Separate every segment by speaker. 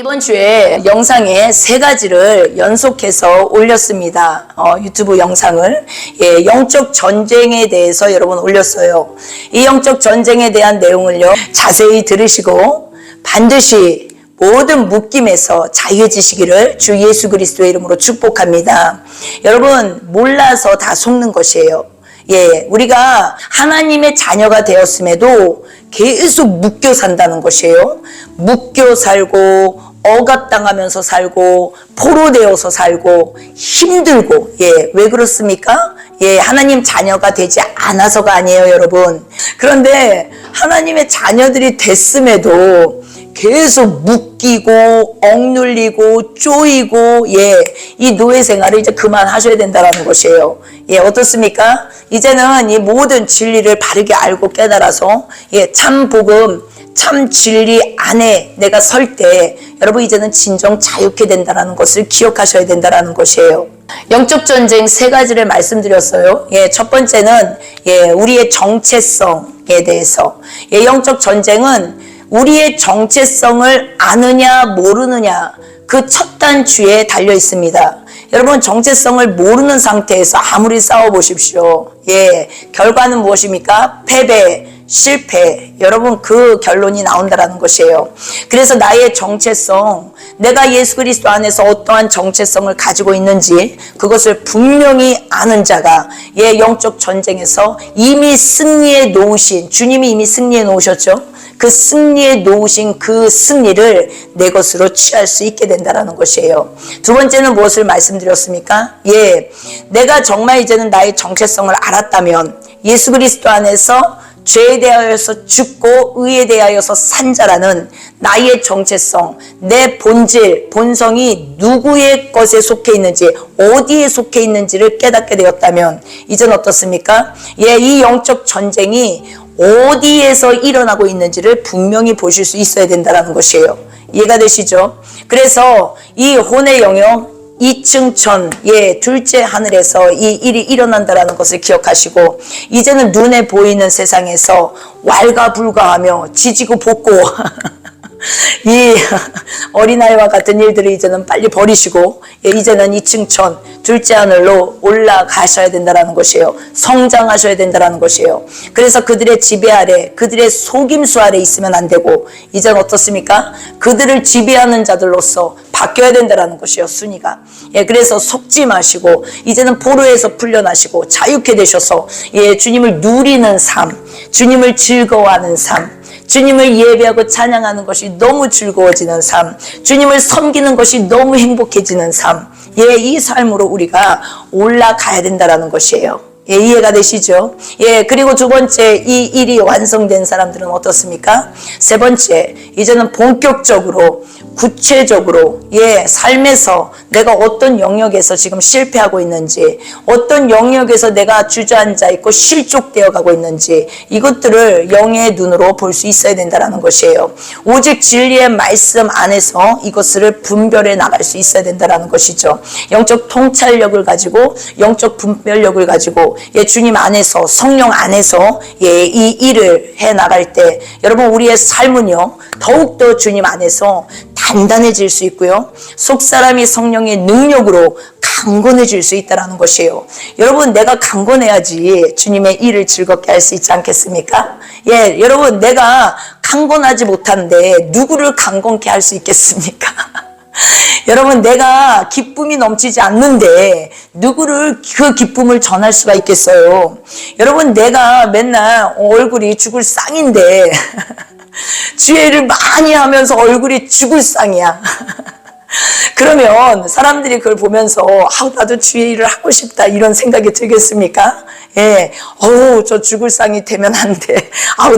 Speaker 1: 이번 주에 영상에 3가지를 연속해서 올렸습니다. 유튜브 영상을. 영적 전쟁에 대해서 여러분 올렸어요. 이 영적 전쟁에 대한 내용을요, 자세히 들으시고 반드시 모든 묶임에서 자유해지시기를 주 예수 그리스도의 이름으로 축복합니다. 여러분, 몰라서 다 속는 것이에요. 우리가 하나님의 자녀가 되었음에도 계속 묶여 산다는 것이에요. 묶여 살고 억압당하면서 살고 포로되어서 살고 힘들고, 왜 그렇습니까? 하나님 자녀가 되지 않아서가 아니에요, 여러분. 그런데 하나님의 자녀들이 됐음에도 계속 묶이고 억눌리고 쪼이고, 이 노예 생활을 이제 그만하셔야 된다는 것이에요. 어떻습니까? 이제는 이 모든 진리를 바르게 알고 깨달아서 참 복음, 참 진리 안에 내가 설 때 여러분 이제는 진정 자유케 된다는 것을 기억하셔야 된다는 것이에요. 영적 전쟁 3가지를 말씀드렸어요. 첫 번째는 우리의 정체성에 대해서. 영적 전쟁은 우리의 정체성을 아느냐 모르느냐, 그 첫 단추에 달려 있습니다. 여러분, 정체성을 모르는 상태에서 아무리 싸워보십시오. 결과는 무엇입니까? 패배, 실패. 여러분, 그 결론이 나온다는 것이에요. 그래서 나의 정체성, 내가 예수 그리스도 안에서 어떠한 정체성을 가지고 있는지 그것을 분명히 아는 자가 영적 전쟁에서 이미 승리해 놓으신, 주님이 이미 승리해 놓으셨죠? 그 승리에 놓으신 그 승리를 내 것으로 취할 수 있게 된다는 것이에요. 두 번째는 무엇을 말씀드렸습니까? 내가 정말 이제는 나의 정체성을 알았다면 예수 그리스도 안에서 죄에 대하여서 죽고 의에 대하여서 산 자라는 나의 정체성, 내 본질, 본성이 누구의 것에 속해 있는지, 어디에 속해 있는지를 깨닫게 되었다면 이제는 어떻습니까? 이 영적 전쟁이 어디에서 일어나고 있는지를 분명히 보실 수 있어야 된다는 것이에요. 이해가 되시죠? 그래서 이 혼의 영역 2층 천, 둘째 하늘에서 이 일이 일어난다는 것을 기억하시고, 이제는 눈에 보이는 세상에서 왈가불가하며 지지고 볶고 이 어린아이와 같은 일들을 이제는 빨리 버리시고, 이제는 2층 천, 둘째 하늘로 올라가셔야 된다는 것이에요. 성장하셔야 된다는 것이에요. 그래서 그들의 지배 아래, 그들의 속임수 아래 있으면 안 되고, 이제는 어떻습니까? 그들을 지배하는 자들로서 바뀌어야 된다는 것이에요, 순위가. 그래서 속지 마시고, 이제는 포로에서 풀려나시고, 자유케 되셔서, 주님을 누리는 삶, 주님을 즐거워하는 삶, 주님을 예배하고 찬양하는 것이 너무 즐거워지는 삶, 주님을 섬기는 것이 너무 행복해지는 삶, 이 삶으로 우리가 올라가야 된다는 것이에요. 이해가 되시죠? 그리고 두 번째, 이 일이 완성된 사람들은 어떻습니까? 세 번째, 이제는 본격적으로 구체적으로 삶에서 내가 어떤 영역에서 지금 실패하고 있는지, 어떤 영역에서 내가 주저앉아 있고 실족되어 가고 있는지, 이것들을 영의 눈으로 볼 수 있어야 된다는 것이에요. 오직 진리의 말씀 안에서 이것을 분별해 나갈 수 있어야 된다는 것이죠. 영적 통찰력을 가지고, 영적 분별력을 가지고, 주님 안에서, 성령 안에서 이 일을 해 나갈 때 여러분, 우리의 삶은요 더욱더 주님 안에서 단단해질 수 있고요, 속사람이 성령의 능력으로 강건해질 수 있다는 것이에요. 여러분, 내가 강건해야지 주님의 일을 즐겁게 할 수 있지 않겠습니까? 여러분, 내가 강건하지 못한데 누구를 강건케 할 수 있겠습니까? 여러분, 내가 기쁨이 넘치지 않는데 누구를 그 기쁨을 전할 수가 있겠어요? 여러분, 내가 맨날 얼굴이 죽을 쌍인데 죄를 많이 하면서 얼굴이 죽을 쌍이야. 그러면 사람들이 그걸 보면서 나도 주의 일을 하고 싶다 이런 생각이 들겠습니까? 저 죽을 쌍이 되면 안 돼.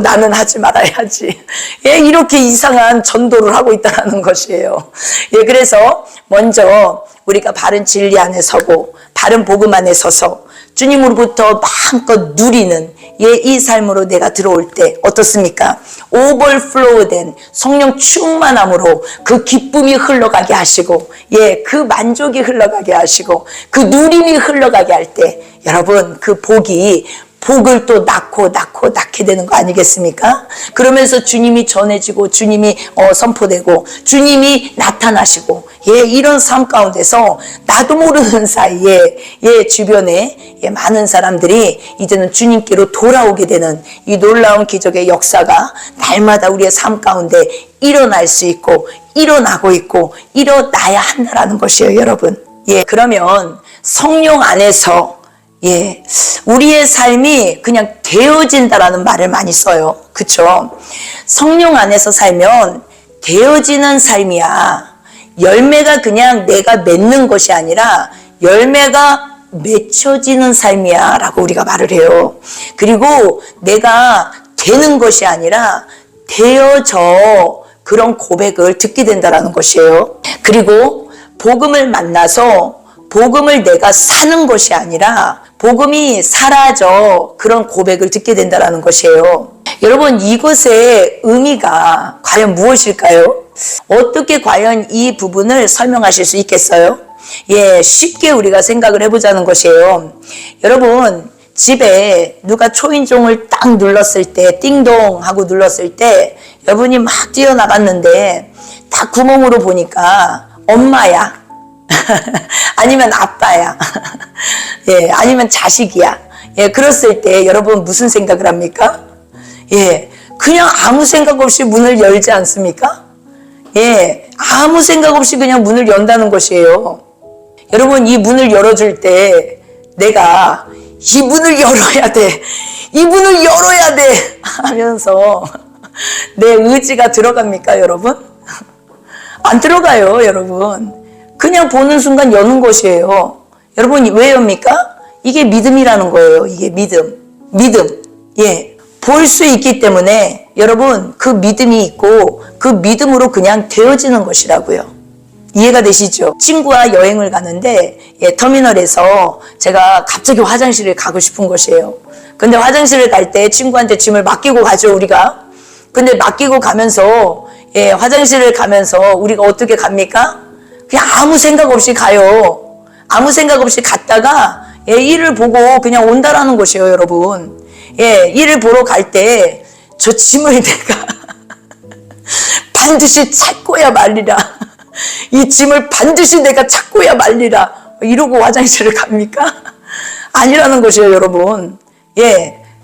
Speaker 1: 나는 하지 말아야지. 이렇게 이상한 전도를 하고 있다는 것이에요. 그래서 먼저 우리가 바른 진리 안에 서고 바른 복음 안에 서서 주님으로부터 마음껏 누리는 이 삶으로 내가 들어올 때 어떻습니까? 오버플로우된 성령 충만함으로 그 기쁨이 흘러가게 하시고, 그 만족이 흘러가게 하시고, 그 누림이 흘러가게 할 때 여러분, 그 복이 복을 또 낳게 되는 거 아니겠습니까? 그러면서 주님이 전해지고 주님이 선포되고 주님이 나타나시고 이런 삶 가운데서 나도 모르는 사이에 주변에 많은 사람들이 이제는 주님께로 돌아오게 되는 이 놀라운 기적의 역사가 날마다 우리의 삶 가운데 일어날 수 있고 일어나고 있고 일어나야 한다라는 것이에요, 여러분. 그러면 성령 안에서 우리의 삶이 그냥 되어진다라는 말을 많이 써요. 그쵸? 성령 안에서 살면 되어지는 삶이야. 열매가 그냥 내가 맺는 것이 아니라 열매가 맺혀지는 삶이야 라고 우리가 말을 해요. 그리고 내가 되는 것이 아니라 되어져 그런 고백을 듣게 된다라는 것이에요. 그리고 복음을 만나서 복음을 내가 사는 것이 아니라 복음이 사라져 그런 고백을 듣게 된다는 것이에요. 여러분, 이것의 의미가 과연 무엇일까요? 어떻게 과연 이 부분을 설명하실 수 있겠어요? 쉽게 우리가 생각을 해보자는 것이에요. 여러분, 집에 누가 초인종을 딱 눌렀을 때, 띵동 하고 눌렀을 때 여러분이 막 뛰어나갔는데 딱 구멍으로 보니까 엄마야. 아니면 아빠야. 아니면 자식이야. 그랬을 때 여러분 무슨 생각을 합니까? 그냥 아무 생각 없이 문을 열지 않습니까? 아무 생각 없이 그냥 문을 연다는 것이에요. 여러분, 이 문을 열어줄 때 내가 이 문을 열어야 돼. 이 문을 열어야 돼. 하면서 내 의지가 들어갑니까, 여러분? 안 들어가요, 여러분. 그냥 보는 순간 여는 것이에요. 여러분, 왜 엽니까? 이게 믿음이라는 거예요. 이게 믿음. 볼 수 있기 때문에 여러분 그 믿음이 있고 그 믿음으로 그냥 되어지는 것이라고요. 이해가 되시죠? 친구와 여행을 가는데 터미널에서 제가 갑자기 화장실을 가고 싶은 것이에요. 근데 화장실을 갈 때 친구한테 짐을 맡기고 가죠, 우리가. 근데 맡기고 가면서 화장실을 가면서 우리가 어떻게 갑니까? 그냥 아무 생각 없이 가요. 아무 생각 없이 갔다가 일을 보고 그냥 온다라는 것이에요, 여러분. 일을 보러 갈 때 저 짐을 내가 반드시 찾고야 말리라. 이 짐을 반드시 내가 찾고야 말리라. 이러고 화장실을 갑니까? 아니라는 것이에요, 여러분.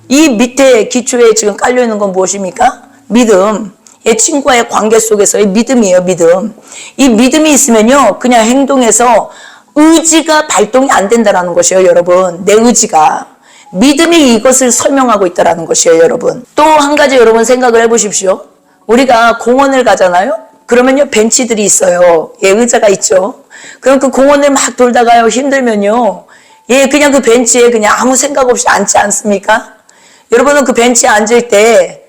Speaker 1: 이 밑에 기초에 지금 깔려있는 건 무엇입니까? 믿음. 친구와의 관계 속에서의 믿음이에요, 믿음. 이 믿음이 있으면요, 그냥 행동에서 의지가 발동이 안 된다는 것이에요, 여러분. 내 의지가. 믿음이 이것을 설명하고 있다는 것이에요, 여러분. 또 한 가지 여러분 생각을 해보십시오. 우리가 공원을 가잖아요? 그러면요, 벤치들이 있어요. 의자가 있죠. 그럼 그 공원을 막 돌다가요, 힘들면요, 그냥 그 벤치에 그냥 아무 생각 없이 앉지 않습니까? 여러분은 그 벤치에 앉을 때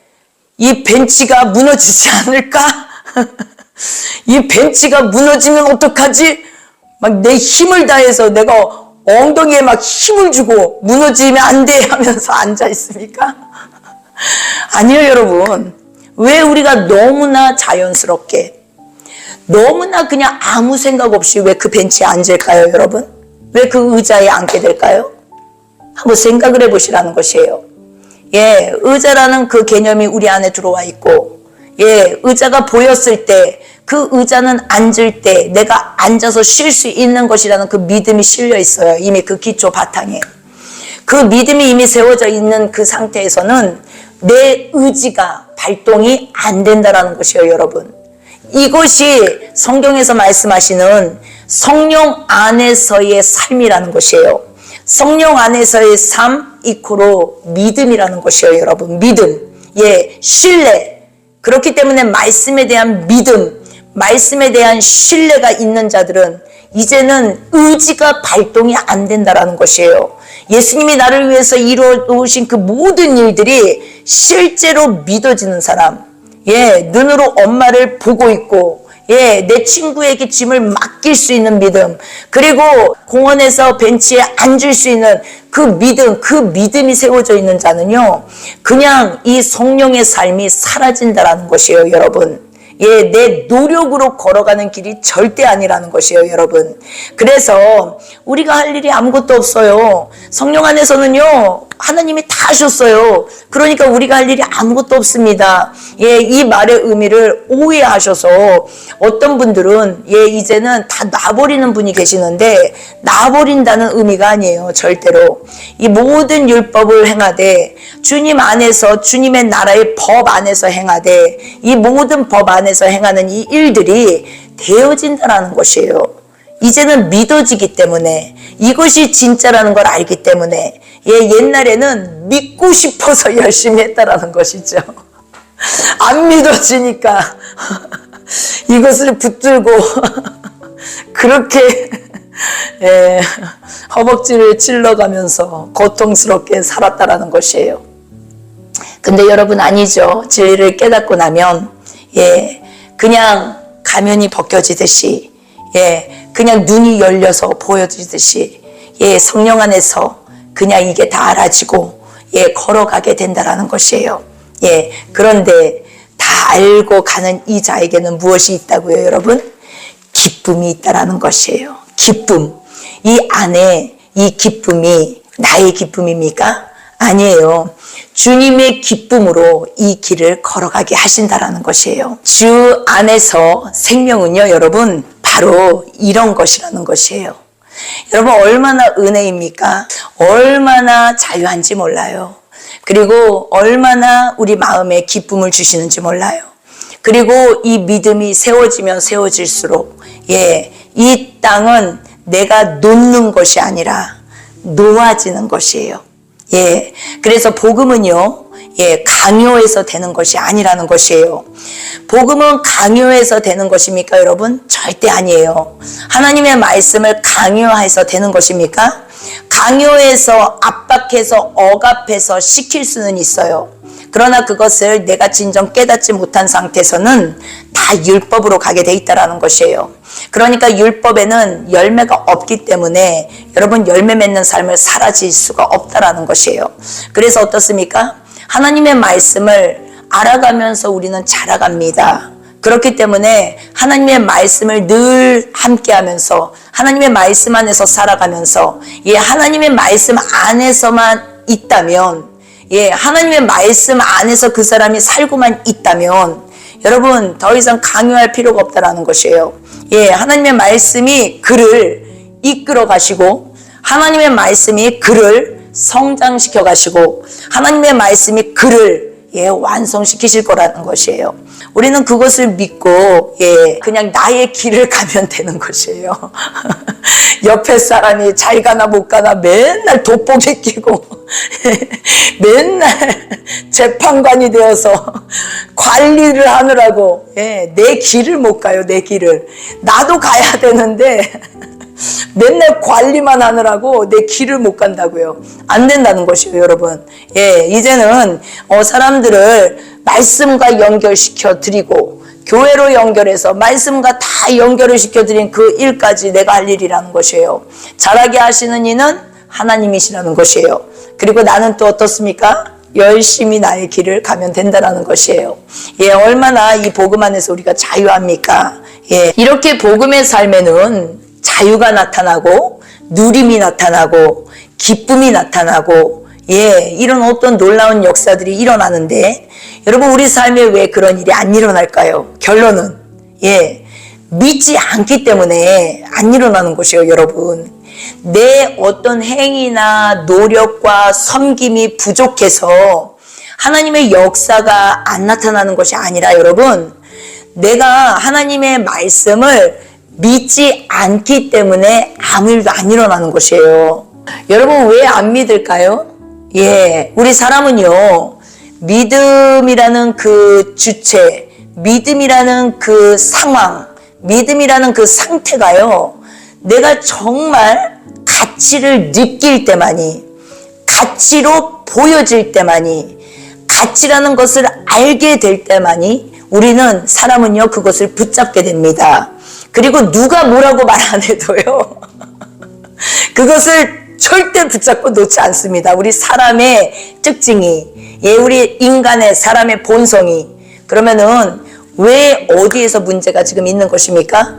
Speaker 1: 이 벤치가 무너지지 않을까? 이 벤치가 무너지면 어떡하지? 막 내 힘을 다해서 내가 엉덩이에 막 힘을 주고 무너지면 안 돼 하면서 앉아 있습니까? 아니요, 여러분. 왜 우리가 너무나 자연스럽게 너무나 그냥 아무 생각 없이 왜 그 벤치에 앉을까요, 여러분? 왜 그 의자에 앉게 될까요? 한번 생각을 해보시라는 것이에요. 의자라는 그 개념이 우리 안에 들어와 있고, 의자가 보였을 때 그 의자는 앉을 때 내가 앉아서 쉴 수 있는 것이라는 그 믿음이 실려 있어요. 이미 그 기초 바탕에. 그 믿음이 이미 세워져 있는 그 상태에서는 내 의지가 발동이 안 된다는 것이에요, 여러분. 이것이 성경에서 말씀하시는 성령 안에서의 삶이라는 것이에요. 성령 안에서의 삶 이코로 믿음이라는 것이에요, 여러분. 믿음. 신뢰. 그렇기 때문에 말씀에 대한 믿음, 말씀에 대한 신뢰가 있는 자들은 이제는 의지가 발동이 안 된다는 것이에요. 예수님이 나를 위해서 이루어 놓으신 그 모든 일들이 실제로 믿어지는 사람. 눈으로 엄마를 보고 있고, 내 친구에게 짐을 맡길 수 있는 믿음, 그리고 공원에서 벤치에 앉을 수 있는 그 믿음, 그 믿음이 세워져 있는 자는요, 그냥 이 성령의 삶이 사라진다는 것이에요, 여러분. 내 노력으로 걸어가는 길이 절대 아니라는 것이에요, 여러분. 그래서 우리가 할 일이 아무것도 없어요. 성령 안에서는요, 하나님이 다 하셨어요. 그러니까 우리가 할 일이 아무것도 없습니다. 예, 이 말의 의미를 오해하셔서 어떤 분들은 예, 이제는 다 놔버리는 분이 계시는데 놔버린다는 의미가 아니에요. 절대로. 이 모든 율법을 행하되 주님 안에서 주님의 나라의 법 안에서 행하되 이 모든 법 안에서 행하는 이 일들이 되어진다라는 것이에요. 이제는 믿어지기 때문에 이것이 진짜라는 걸 알기 때문에 예, 옛날에는 믿고 싶어서 열심히 했다라는 것이죠. 안 믿어지니까 이것을 붙들고 그렇게 예, 허벅지를 찔러가면서 고통스럽게 살았다라는 것이에요. 근데 여러분 아니죠. 진리를 깨닫고 나면 예, 그냥 가면이 벗겨지듯이 예, 그냥 눈이 열려서 보여지듯이 예, 성령 안에서 그냥 이게 다 알아지고 예, 걸어가게 된다라는 것이에요. 예, 그런데 다 알고 가는 이 자에게는 무엇이 있다고요, 여러분? 기쁨이 있다라는 것이에요. 기쁨. 이 안에 이 기쁨이 나의 기쁨입니까? 아니에요. 주님의 기쁨으로 이 길을 걸어가게 하신다라는 것이에요. 주 안에서 생명은요, 여러분, 바로 이런 것이라는 것이에요. 여러분, 얼마나 은혜입니까? 얼마나 자유한지 몰라요. 그리고 얼마나 우리 마음에 기쁨을 주시는지 몰라요. 그리고 이 믿음이 세워지면 세워질수록 예, 이 땅은 내가 놓는 것이 아니라 놓아지는 것이에요. 예, 그래서 복음은요, 예, 강요해서 되는 것이 아니라는 것이에요. 복음은 강요해서 되는 것입니까, 여러분? 절대 아니에요. 하나님의 말씀을 강요해서 되는 것입니까? 강요해서 압박해서 억압해서 시킬 수는 있어요. 그러나 그것을 내가 진정 깨닫지 못한 상태에서는 다 율법으로 가게 돼 있다라는 것이에요. 그러니까 율법에는 열매가 없기 때문에 여러분 열매 맺는 삶을 살아질 수가 없다라는 것이에요. 그래서 어떻습니까? 하나님의 말씀을 알아가면서 우리는 자라갑니다. 그렇기 때문에 하나님의 말씀을 늘 함께하면서 하나님의 말씀 안에서 살아가면서 예, 하나님의 말씀 안에서만 있다면 예, 하나님의 말씀 안에서 그 사람이 살고만 있다면 여러분 더 이상 강요할 필요가 없다라는 것이에요. 예, 하나님의 말씀이 그를 이끌어 가시고 하나님의 말씀이 그를 성장시켜 가시고 하나님의 말씀이 그를 예, 완성시키실 거라는 것이에요. 우리는 그것을 믿고 예, 그냥 나의 길을 가면 되는 것이에요. 옆에 사람이 잘 가나 못 가나 맨날 돋보기 끼고 맨날 재판관이 되어서 관리를 하느라고 예, 내 길을 못 가요. 내 길을. 나도 가야 되는데 맨날 관리만 하느라고 내 길을 못 간다고요. 안 된다는 것이에요, 여러분. 예, 이제는 사람들을 말씀과 연결시켜 드리고 교회로 연결해서 말씀과 다 연결을 시켜 드린 그 일까지 내가 할 일이라는 것이에요. 잘하게 하시는 이는 하나님이시라는 것이에요. 그리고 나는 또 어떻습니까? 열심히 나의 길을 가면 된다는 것이에요. 예, 얼마나 이 복음 안에서 우리가 자유합니까? 예, 이렇게 복음의 삶에는 자유가 나타나고 누림이 나타나고 기쁨이 나타나고 예, 이런 어떤 놀라운 역사들이 일어나는데 여러분 우리 삶에 왜 그런 일이 안 일어날까요? 결론은 예, 믿지 않기 때문에 안 일어나는 것이에요, 여러분. 내 어떤 행위나 노력과 섬김이 부족해서 하나님의 역사가 안 나타나는 것이 아니라 여러분 내가 하나님의 말씀을 믿지 않기 때문에 아무 일도 안 일어나는 것이에요. 여러분 왜 안 믿을까요? 예, 우리 사람은요 믿음이라는 그 주체, 믿음이라는 그 상황, 믿음이라는 그 상태가요 내가 정말 가치를 느낄 때만이, 가치로 보여질 때만이, 가치라는 것을 알게 될 때만이 우리는 사람은요 그것을 붙잡게 됩니다. 그리고 누가 뭐라고 말 안 해도요 그것을 절대 붙잡고 놓지 않습니다. 우리 사람의 특징이, 예, 우리 인간의 사람의 본성이. 그러면은 왜 어디에서 문제가 지금 있는 것입니까?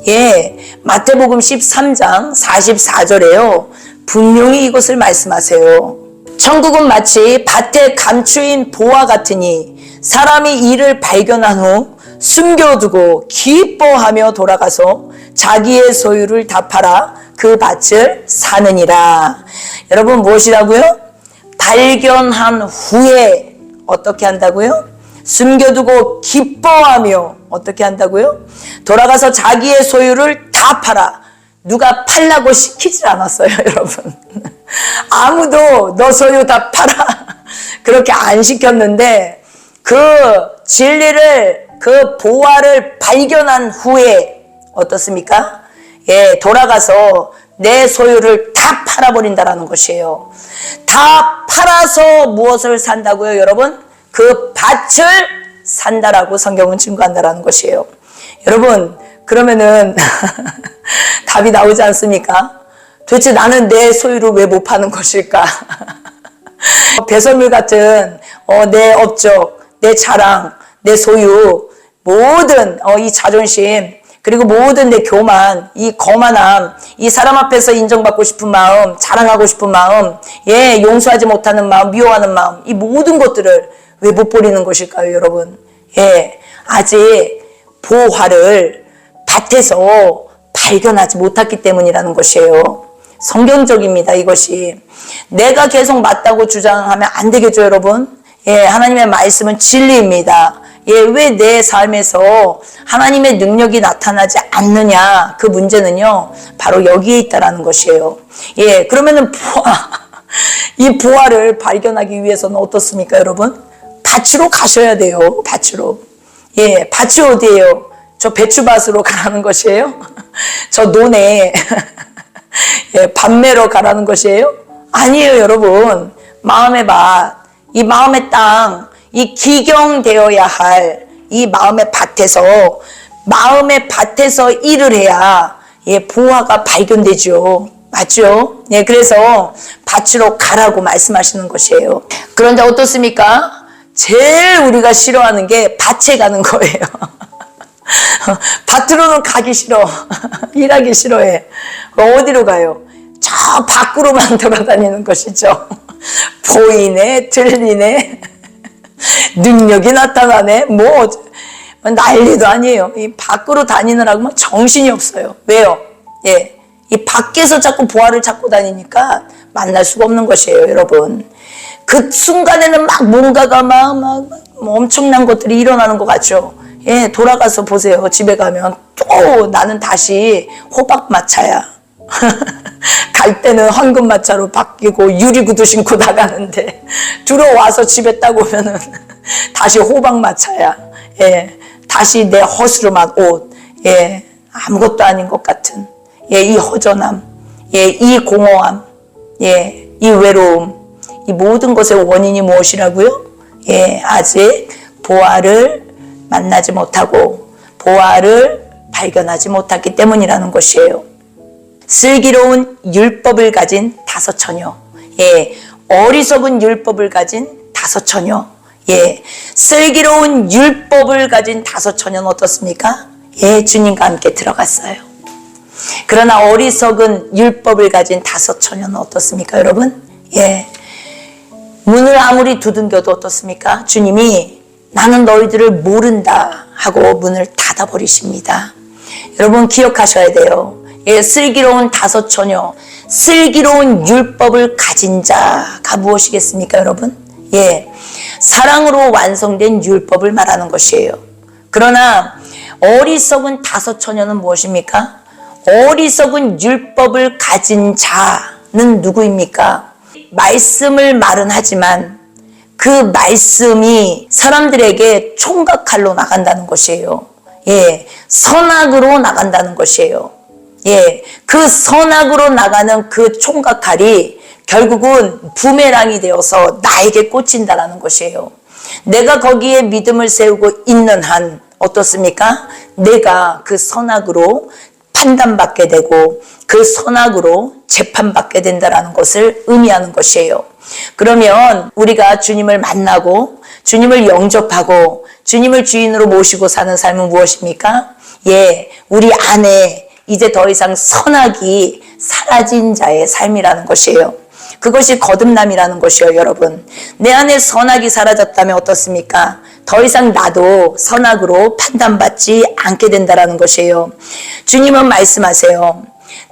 Speaker 1: 예, 마태복음 13장 44절에요 분명히 이것을 말씀하세요. 천국은 마치 밭에 감추인 보화 같으니 사람이 이를 발견한 후 숨겨두고 기뻐하며 돌아가서 자기의 소유를 다 팔아 그 밭을 사느니라. 여러분 무엇이라고요? 발견한 후에 어떻게 한다고요? 숨겨두고 기뻐하며 어떻게 한다고요? 돌아가서 자기의 소유를 다 팔아. 누가 팔라고 시키질 않았어요, 여러분. 아무도 너 소유 다 팔아 그렇게 안 시켰는데 그 진리를, 그 보화를 발견한 후에 어떻습니까? 예, 돌아가서 내 소유를 다 팔아버린다라는 것이에요. 다 팔아서 무엇을 산다고요, 여러분? 그 밭을 산다라고 성경은 증거한다라는 것이에요. 여러분, 그러면은 답이 나오지 않습니까? 도대체 나는 내 소유를 왜 못 파는 것일까? 배설물 같은 내 업적, 내 자랑, 내 소유, 모든 이 자존심, 그리고 모든 내 교만, 이 거만함, 이 사람 앞에서 인정받고 싶은 마음, 자랑하고 싶은 마음, 예, 용서하지 못하는 마음, 미워하는 마음, 이 모든 것들을 왜 못 버리는 것일까요, 여러분? 예, 아직 보화를 밭에서 발견하지 못했기 때문이라는 것이에요. 성경적입니다, 이것이. 내가 계속 맞다고 주장하면 안 되겠죠, 여러분? 예, 하나님의 말씀은 진리입니다. 예, 왜 내 삶에서 하나님의 능력이 나타나지 않느냐? 그 문제는요, 바로 여기에 있다라는 것이에요. 예, 그러면은 이 보화를 발견하기 위해서는 어떻습니까, 여러분? 밭으로 가셔야 돼요, 밭으로. 예, 밭이 어디예요? 저 배추밭으로 가라는 것이에요? 저 논에 예, 밭 매러 가라는 것이에요? 아니에요, 여러분. 마음의 밭, 이 마음의 땅, 이 기경되어야 할 이 마음의 밭에서 일을 해야 예, 보화가 발견되죠. 맞죠? 예, 그래서 밭으로 가라고 말씀하시는 것이에요. 그런데 어떻습니까? 제일 우리가 싫어하는 게 밭에 가는 거예요. 밭으로는 가기 싫어. 일하기 싫어해. 어디로 가요? 저 밖으로만 돌아다니는 것이죠. 보이네, 들리네, 능력이 나타나네, 뭐 난리도 아니에요. 이 밖으로 다니느라고 막 정신이 없어요. 왜요? 예, 이 밖에서 자꾸 보화를 찾고 다니니까 만날 수가 없는 것이에요, 여러분. 그 순간에는 막 뭔가가 막 엄청난 것들이 일어나는 것 같죠. 예, 돌아가서 보세요. 집에 가면 또 나는 다시 호박마차야. 갈 때는 황금마차로 바뀌고 유리구두 신고 나가는데 들어와서 집에 딱 오면은 다시 호박마차야. 예, 다시 내 허스름한 옷, 예, 아무것도 아닌 것 같은, 예, 이 허전함, 예, 이 공허함, 예, 이 외로움, 이 모든 것의 원인이 무엇이라고요? 예, 아직 보화를 만나지 못하고 보화를 발견하지 못했기 때문이라는 것이에요. 슬기로운 율법을 가진 다섯 처녀. 예, 어리석은 율법을 가진 다섯 처녀. 예, 슬기로운 율법을 가진 다섯 처녀는 어떻습니까? 예, 주님과 함께 들어갔어요. 그러나 어리석은 율법을 가진 다섯 처녀는 어떻습니까, 여러분? 예, 문을 아무리 두들겨도 어떻습니까? 주님이 나는 너희들을 모른다 하고 문을 닫아버리십니다. 여러분 기억하셔야 돼요. 예, 슬기로운 다섯 처녀, 슬기로운 율법을 가진 자가 무엇이겠습니까, 여러분? 예, 사랑으로 완성된 율법을 말하는 것이에요. 그러나 어리석은 다섯 처녀는 무엇입니까? 어리석은 율법을 가진 자는 누구입니까? 말씀을 말은 하지만 그 말씀이 사람들에게 총각칼로 나간다는 것이에요. 예, 선악으로 나간다는 것이에요. 예, 그 선악으로 나가는 그 총각칼이 결국은 부메랑이 되어서 나에게 꽂힌다라는 것이에요. 내가 거기에 믿음을 세우고 있는 한 어떻습니까? 내가 그 선악으로 판단받게 되고 그 선악으로 재판받게 된다라는 것을 의미하는 것이에요. 그러면 우리가 주님을 만나고 주님을 영접하고 주님을 주인으로 모시고 사는 삶은 무엇입니까? 예, 우리 안에 이제 더 이상 선악이 사라진 자의 삶이라는 것이에요. 그것이 거듭남이라는 것이요, 여러분. 내 안에 선악이 사라졌다면 어떻습니까? 더 이상 나도 선악으로 판단받지 않게 된다는 것이에요. 주님은 말씀하세요.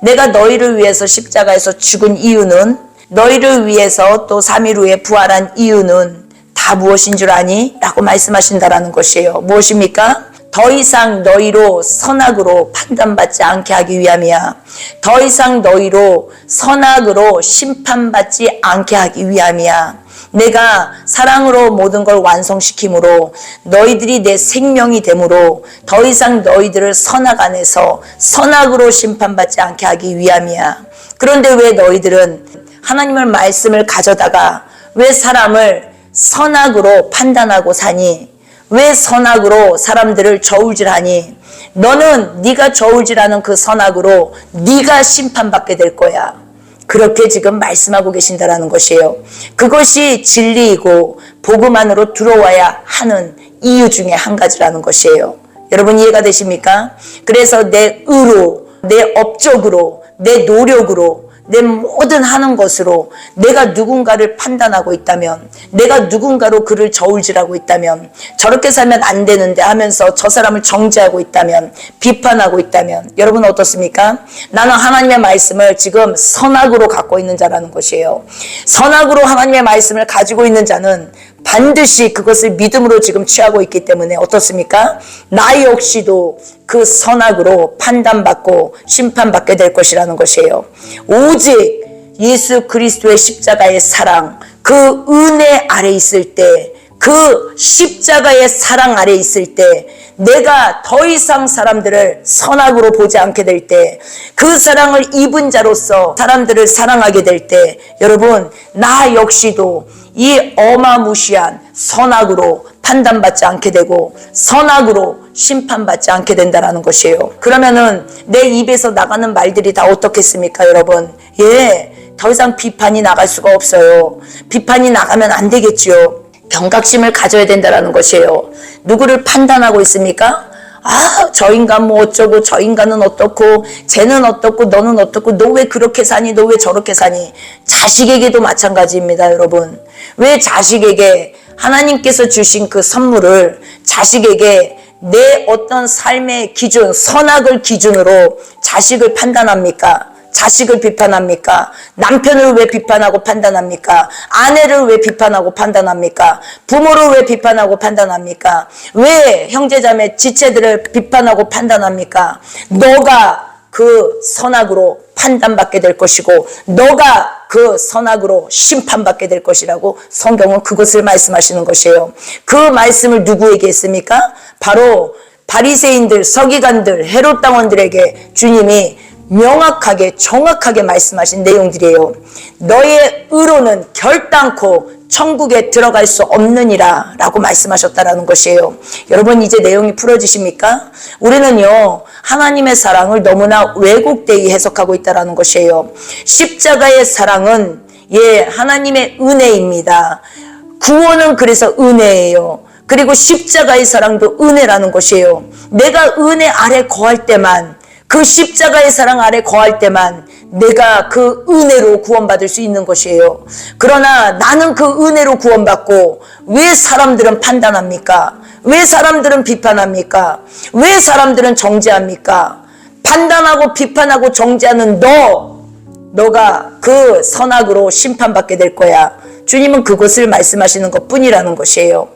Speaker 1: 내가 너희를 위해서 십자가에서 죽은 이유는, 너희를 위해서 또 3일 후에 부활한 이유는 다 무엇인 줄 아니? 라고 말씀하신다는 것이에요. 무엇입니까? 더 이상 너희로 선악으로 판단받지 않게 하기 위함이야. 더 이상 너희로 선악으로 심판받지 않게 하기 위함이야. 내가 사랑으로 모든 걸 완성시킴으로 너희들이 내 생명이 되므로 더 이상 너희들을 선악 안에서 선악으로 심판받지 않게 하기 위함이야. 그런데 왜 너희들은 하나님의 말씀을 가져다가 왜 사람을 선악으로 판단하고 사니? 왜 선악으로 사람들을 저울질하니? 너는 네가 저울질하는 그 선악으로 네가 심판받게 될 거야. 그렇게 지금 말씀하고 계신다라는 것이에요. 그것이 진리이고 복음 안으로 들어와야 하는 이유 중에 한 가지라는 것이에요. 여러분 이해가 되십니까? 그래서 내 의로, 내 업적으로, 내 노력으로, 내 모든 하는 것으로 내가 누군가를 판단하고 있다면, 내가 누군가로 그를 저울질하고 있다면, 저렇게 살면 안 되는데 하면서 저 사람을 정죄하고 있다면, 비판하고 있다면, 여러분 어떻습니까? 나는 하나님의 말씀을 지금 선악으로 갖고 있는 자라는 것이에요. 선악으로 하나님의 말씀을 가지고 있는 자는 반드시 그것을 믿음으로 지금 취하고 있기 때문에 어떻습니까? 나 역시도 그 선악으로 판단받고 심판받게 될 것이라는 것이에요. 오직 예수 그리스도의 십자가의 사랑, 그 은혜 아래 있을 때, 그 십자가의 사랑 아래 있을 때, 내가 더 이상 사람들을 선악으로 보지 않게 될 때, 그 사랑을 입은 자로서 사람들을 사랑하게 될 때, 여러분 나 역시도 이 어마무시한 선악으로 판단받지 않게 되고 선악으로 심판받지 않게 된다는 것이에요. 그러면은 내 입에서 나가는 말들이 다 어떻겠습니까, 여러분? 더 이상 비판이 나갈 수가 없어요. 비판이 나가면 안 되겠지요. 경각심을 가져야 된다는 것이에요. 누구를 판단하고 있습니까? 저 인간 뭐 어쩌고, 저 인간은 어떻고, 쟤는 어떻고, 너는 어떻고, 너 왜 그렇게 사니, 너 왜 저렇게 사니. 자식에게도 마찬가지입니다, 여러분. 왜 자식에게 하나님께서 주신 그 선물을 자식에게 내 어떤 삶의 기준, 선악을 기준으로 자식을 판단합니까? 자식을 비판합니까? 남편을 왜 비판하고 판단합니까? 아내를 왜 비판하고 판단합니까? 부모를 왜 비판하고 판단합니까? 왜 형제자매 지체들을 비판하고 판단합니까? 너가 그 선악으로 판단받게 될 것이고 너가 그 선악으로 심판받게 될 것이라고 성경은 그것을 말씀하시는 것이에요. 그 말씀을 누구에게 했습니까? 바로 바리새인들, 서기관들, 헤롯 당원들에게 주님이 명확하게 정확하게 말씀하신 내용들이에요. 너의 의로는 결단코 천국에 들어갈 수 없느니라 라고 말씀하셨다라는 것이에요. 여러분 이제 내용이 풀어지십니까? 우리는요 하나님의 사랑을 너무나 왜곡되게 해석하고 있다라는 것이에요. 십자가의 사랑은 하나님의 은혜입니다. 구원은 그래서 은혜예요. 그리고 십자가의 사랑도 은혜라는 것이에요. 내가 은혜 아래 거할 때만, 그 십자가의 사랑 아래 거할 때만 내가 그 은혜로 구원받을 수 있는 것이에요. 그러나 나는 그 은혜로 구원받고 왜 사람들은 판단합니까? 왜 사람들은 비판합니까? 왜 사람들은 정죄합니까? 판단하고 비판하고 정죄하는 너가 그 선악으로 심판받게 될 거야. 주님은 그것을 말씀하시는 것 뿐이라는 것이에요.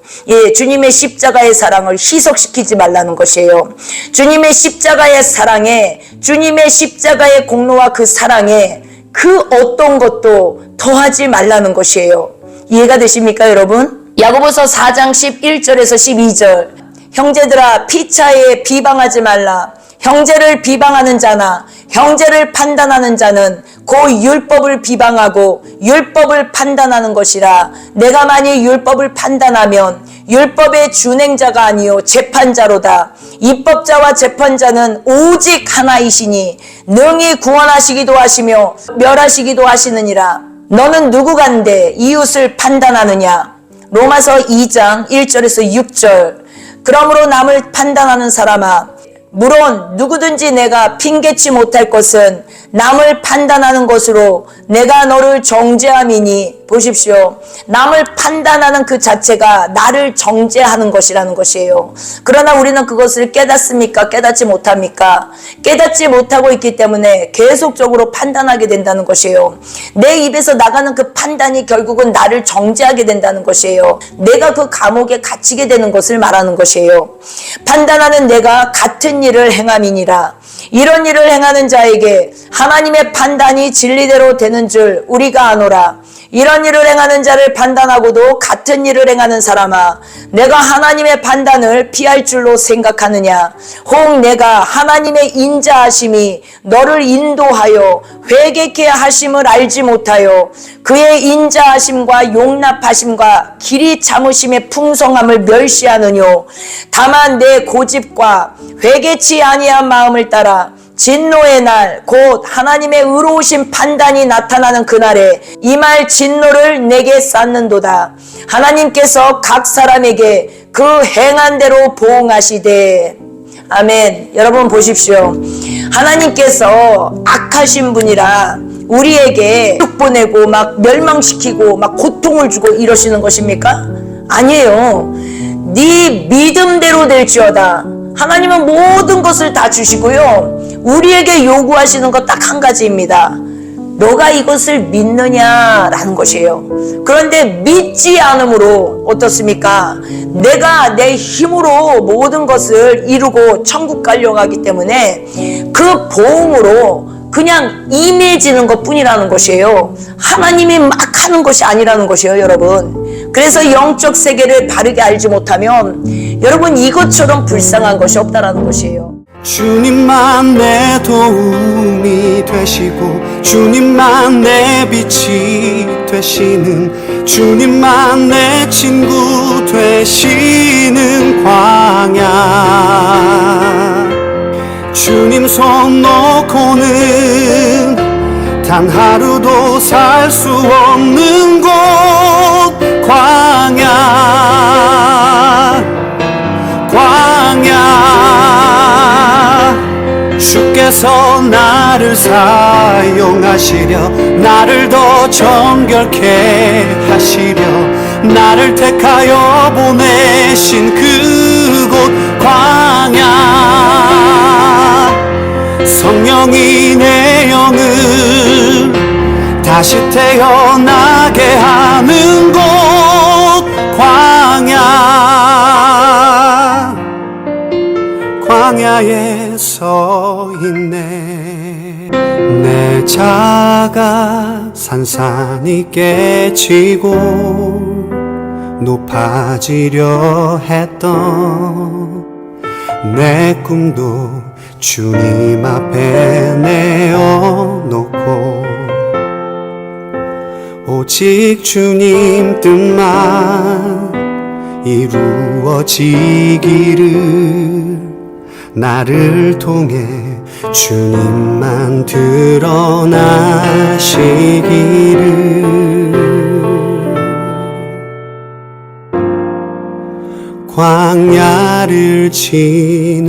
Speaker 1: 주님의 십자가의 사랑을 희석시키지 말라는 것이에요. 주님의 십자가의 사랑에, 주님의 십자가의 공로와 그 사랑에 그 어떤 것도 더하지 말라는 것이에요. 이해가 되십니까, 여러분? 야고보서 4장 11절에서 12절. 형제들아, 피차에 비방하지 말라. 형제를 비방하는 자나 형제를 판단하는 자는 그 율법을 비방하고 율법을 판단하는 것이라. 내가 만일 율법을 판단하면 율법의 준행자가 아니요 재판자로다. 입법자와 재판자는 오직 하나이시니 능히 구원하시기도 하시며 멸하시기도 하시느니라. 너는 누구간데 이웃을 판단하느냐? 로마서 2장 1절에서 6절. 그러므로 남을 판단하는 사람아, 물론 누구든지 내가 핑계치 못할 것은 남을 판단하는 것으로 내가 너를 정죄함이니, 보십시오. 남을 판단하는 그 자체가 나를 정죄하는 것이라는 것이에요. 그러나 우리는 그것을 깨닫습니까? 깨닫지 못합니까? 깨닫지 못하고 있기 때문에 계속적으로 판단하게 된다는 것이에요. 내 입에서 나가는 그 판단이 결국은 나를 정죄하게 된다는 것이에요. 내가 그 감옥에 갇히게 되는 것을 말하는 것이에요. 판단하는 내가 같은 일을 행함이니라. 이런 일을 행하는 자에게 하나님의 판단이 진리대로 되는 줄 우리가 아노라. 이런 일을 행하는 자를 판단하고도 같은 일을 행하는 사람아, 내가 하나님의 판단을 피할 줄로 생각하느냐? 혹 내가 하나님의 인자하심이 너를 인도하여 회개케 하심을 알지 못하여 그의 인자하심과 용납하심과 길이 참으심의 풍성함을 멸시하느뇨? 다만 내 고집과 회개치 아니한 마음을 따라 진노의 날, 곧 하나님의 의로우신 판단이 나타나는 그날에 이 말 진노를 내게 쌓는도다. 하나님께서 각 사람에게 그 행한 대로 보응하시되. 아멘. 여러분 보십시오. 하나님께서 악하신 분이라 우리에게 쭉 보내고 막 멸망시키고 막 고통을 주고 이러시는 것입니까? 아니에요. 네 믿음대로 될지어다. 하나님은 모든 것을 다 주시고요. 우리에게 요구하시는 것 딱 한 가지입니다. 너가 이것을 믿느냐라는 것이에요. 그런데 믿지 않으므로 어떻습니까? 내가 내 힘으로 모든 것을 이루고 천국 가려고 하기 때문에 그 보응으로 그냥 임해지는 것 뿐이라는 것이에요. 하나님이 막 하는 것이 아니라는 것이에요, 여러분. 그래서 영적 세계를 바르게 알지 못하면 여러분 이것처럼 불쌍한 것이 없다라는 것이에요.
Speaker 2: 주님만 내 도움이 되시고 주님만 내 빛이 되시는 주님만 내 친구 되시는 광야. 주님 손 놓고는 단 하루도 살 수 없는 곳 광야. 주께서 나를 사용하시려 나를 더 정결케 하시려 나를 택하여 보내신 그곳 광야. 성령이 내 영을 다시 태어나게 하는 곳 광야. 광야에 서 있네. 내 자가 산산이 깨지고 높아지려 했던 내 꿈도 주님 앞에 내어놓고 오직 주님 뜻만 이루어지기를 나를 통해 주님만 드러나시기를. 광야를 지나며